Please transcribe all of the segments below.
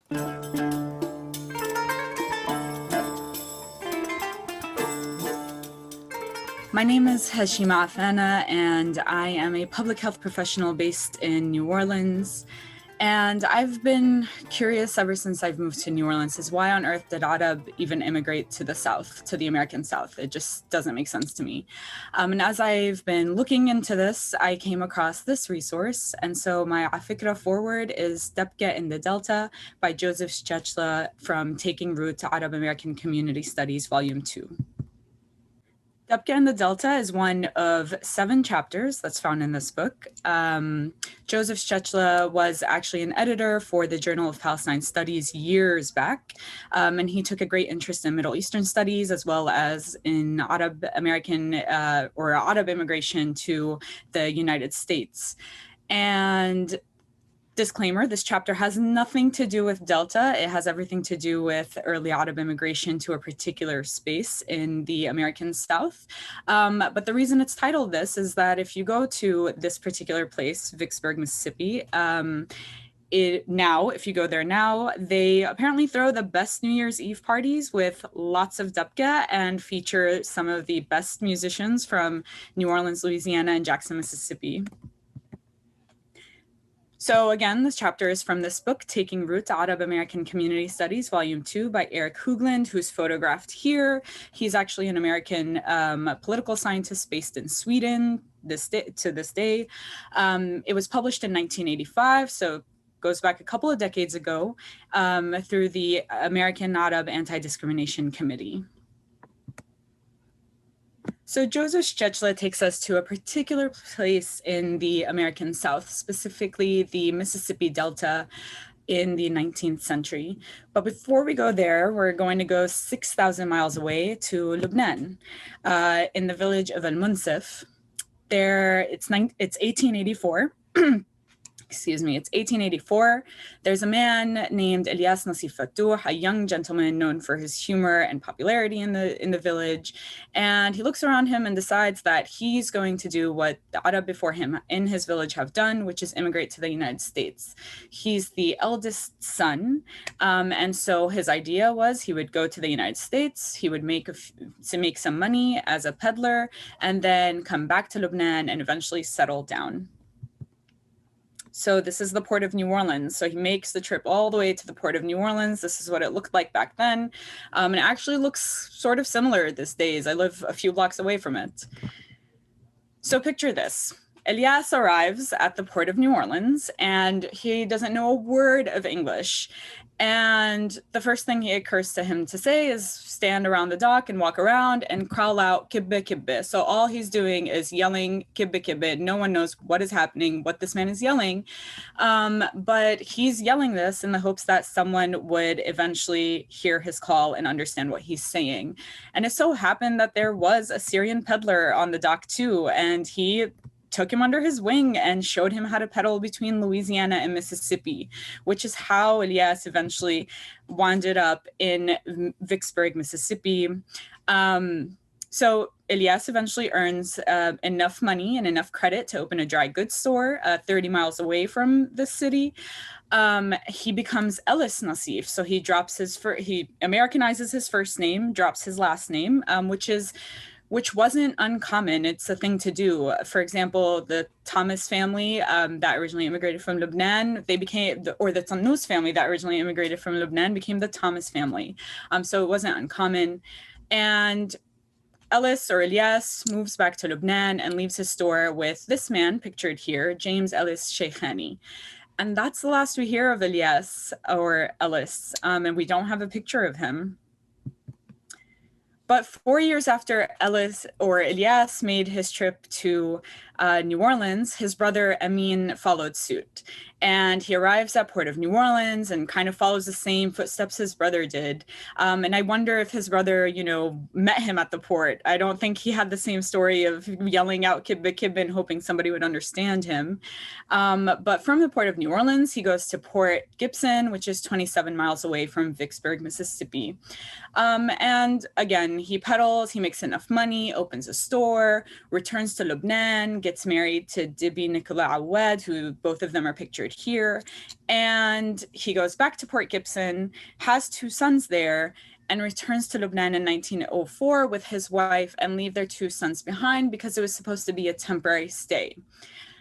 My name is Hasheemah Afaneh, and I am a public health professional based in New Orleans. And I've been curious ever since I've moved to New Orleans is why on earth did Arab even immigrate to the South, to the American South? It just doesn't make sense to me. And as I've been looking into this, I came across this resource. And so my afikra forward is Dabkeh in the Delta by Joseph Schechla from Taking Root to Arab American Community Studies, Volume 2. Dabkeh in the Delta is one of 7 chapters that's found in this book. Joseph Schechla was actually an editor for the Journal of Palestine Studies years back, and he took a great interest in Middle Eastern studies as well as in Arab American or Arab immigration to the United States. And disclaimer, this chapter has nothing to do with Delta. It has everything to do with early Arab immigration to a particular space in the American South. But the reason it's titled this is that if you go to this particular place, Vicksburg, Mississippi, if you go there now, they apparently throw the best New Year's Eve parties with lots of Dabkeh and feature some of the best musicians from New Orleans, Louisiana, and Jackson, Mississippi. So again, this chapter is from this book, Taking Root to Arab American Community Studies, Volume 2 by Eric Hoogland, who's photographed here. He's actually an American political scientist based in Sweden to this day. It was published in 1985, so goes back a couple of decades ago through the American Arab Anti-Discrimination Committee. So Joseph Schechla takes us to a particular place in the American South, specifically the Mississippi Delta in the 19th century. But before we go there, we're going to go 6,000 miles away to Lebanon, in the village of Al-Munsif. It's 1884. Excuse me, it's 1884. There's a man named Elias Fatouh, a young gentleman known for his humor and popularity in the village. And he looks around him and decides that he's going to do what the Arab before him in his village have done, which is immigrate to the United States. He's the eldest son. And so his idea was he would go to the United States, he would make some money as a peddler, and then come back to Lebanon and eventually settle down. So this is the port of New Orleans. So he makes the trip all the way to the port of New Orleans. This is what it looked like back then. And it actually looks sort of similar these days. I live a few blocks away from it. So picture this. Elias arrives at the port of New Orleans and he doesn't know a word of English. And the first thing he occurs to him to say is stand around the dock and walk around and call out kibbe kibbe. So all he's doing is yelling kibbe kibbe. No one knows what is happening, what this man is yelling. But he's yelling this in the hopes that someone would eventually hear his call and understand what he's saying. And it so happened that there was a Syrian peddler on the dock too, and he took him under his wing and showed him how to peddle between Louisiana and Mississippi, which is how Elias eventually wound up in Vicksburg, Mississippi. So Elias eventually earns enough money and enough credit to open a dry goods store 30 miles away from the city. He becomes Ellis Nassif. So he Americanizes his first name, drops his last name, which wasn't uncommon. It's a thing to do. For example, the Thomas family that originally immigrated from Lebanon, the Tannous family that originally immigrated from Lebanon became the Thomas family. So it wasn't uncommon. And Ellis, or Elias, moves back to Lebanon and leaves his store with this man pictured here, James Ellis Sheikhani. And that's the last we hear of Elias or Ellis, and we don't have a picture of him. But 4 years after Elias made his trip to New Orleans, his brother Amin followed suit. And he arrives at Port of New Orleans and kind of follows the same footsteps his brother did. And I wonder if his brother, met him at the port. I don't think he had the same story of yelling out kibbe kibbe and hoping somebody would understand him. But from the Port of New Orleans, he goes to Port Gibson, which is 27 miles away from Vicksburg, Mississippi. And again, then he peddles, he makes enough money, opens a store, returns to Lebanon, gets married to Dibi Nicola Awad, who both of them are pictured here. And he goes back to Port Gibson, has 2 sons there, and returns to Lebanon in 1904 with his wife and leave their 2 sons behind because it was supposed to be a temporary stay.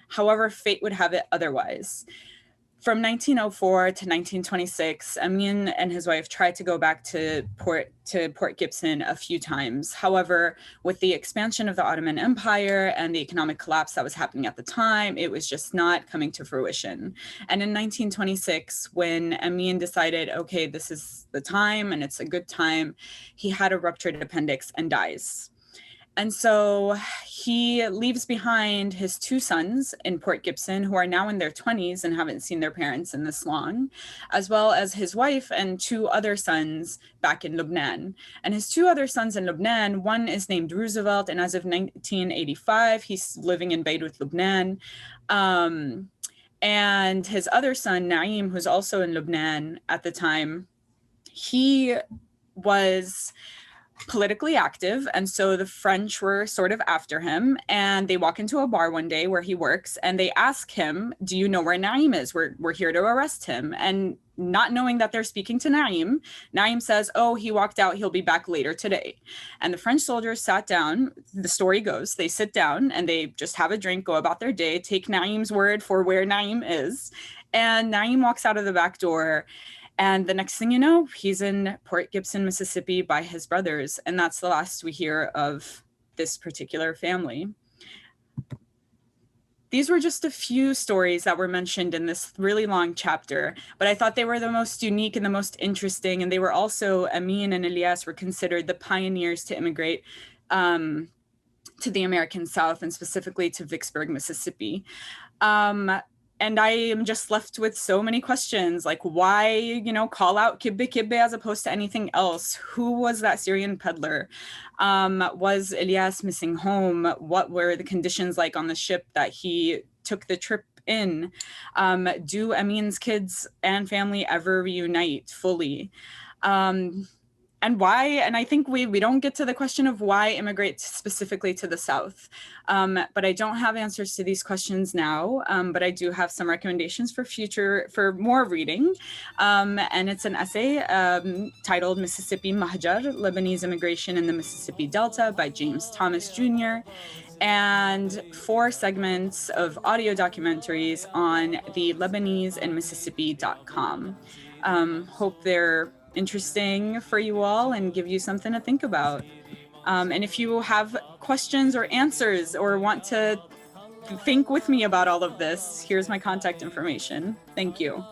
However, fate would have it otherwise. From 1904 to 1926, Amin and his wife tried to go back to Port Gibson a few times. However, with the expansion of the Ottoman Empire and the economic collapse that was happening at the time, it was just not coming to fruition. And in 1926, when Amin decided, okay, this is the time and it's a good time, he had a ruptured appendix and dies. And so he leaves behind his 2 sons in Port Gibson, who are now in their 20s and haven't seen their parents in this long, as well as his wife and 2 other sons back in Lebanon. And his 2 other sons in Lebanon, one is named Roosevelt, and as of 1985, he's living in Beirut, Lebanon. And his other son, Naim, who's also in Lebanon at the time, he was politically active, and so the French were sort of after him, and they walk into a bar one day where he works and they ask him, do you know where Naim is? We're here to arrest him. And not knowing that they're speaking to Naim, Naim says, oh, he walked out, he'll be back later today. And the French soldiers sat down, the story goes, they sit down and they just have a drink, go about their day, take Naim's word for where Naim is, and Naim walks out of the back door. And the next thing you know, he's in Port Gibson, Mississippi by his brothers. And that's the last we hear of this particular family. These were just a few stories that were mentioned in this really long chapter, but I thought they were the most unique and the most interesting. And they were also, Amin and Elias were considered the pioneers to immigrate to the American South, and specifically to Vicksburg, Mississippi. And I am just left with so many questions, like why, call out Kibbe Kibbe as opposed to anything else? Who was that Syrian peddler? Was Elias missing home? What were the conditions like on the ship that he took the trip in? Do Amin's kids and family ever reunite fully? And why? And I think we don't get to the question of why immigrate specifically to the South. But I don't have answers to these questions now, but I do have some recommendations for more reading. And it's an essay titled Mississippi Mahjar, Lebanese Immigration in the Mississippi Delta by James Thomas Jr., and 4 segments of audio documentaries on the Lebanese and Mississippi.com. Hope they're interesting for you all and give you something to think about. And if you have questions or answers or want to think with me about all of this, here's my contact information. Thank you.